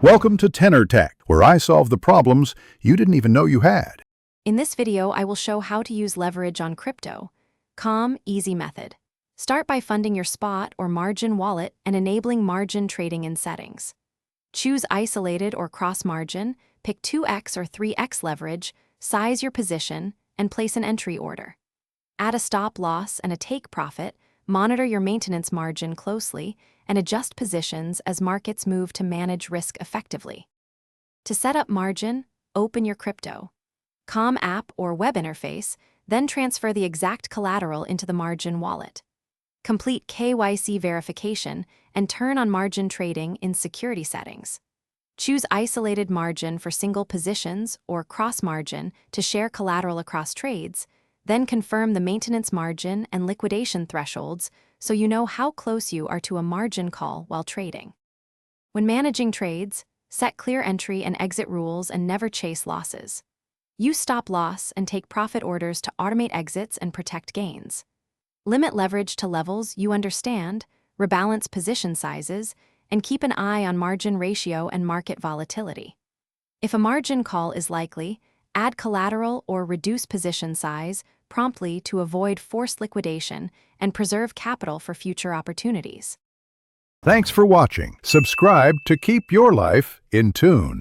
Welcome to Tenor Tech, where I solve the problems you didn't even know you had. In this video, I will show how to use leverage on crypto. Calm, easy method. Start by funding your spot or margin wallet and enabling margin trading in settings. Choose isolated or cross margin, pick 2x or 3x leverage, size your position, and place an entry order. Add a stop loss and a take profit, monitor your maintenance margin closely, and adjust positions as markets move to manage risk effectively. To set up margin, open your crypto. COM app or web interface, then transfer the exact collateral into the margin wallet. Complete KYC verification and turn on margin trading in security settings. Choose isolated margin for single positions or cross margin to share collateral across trades, then confirm the maintenance margin and liquidation thresholds so you know how close you are to a margin call while trading. When managing trades, set clear entry and exit rules and never chase losses. Use stop loss and take profit orders to automate exits and protect gains. Limit leverage to levels you understand, rebalance position sizes, and keep an eye on margin ratio and market volatility. If a margin call is likely, add collateral or reduce position size promptly to avoid forced liquidation and preserve capital for future opportunities. Thanks for watching. Subscribe to keep your life in tune.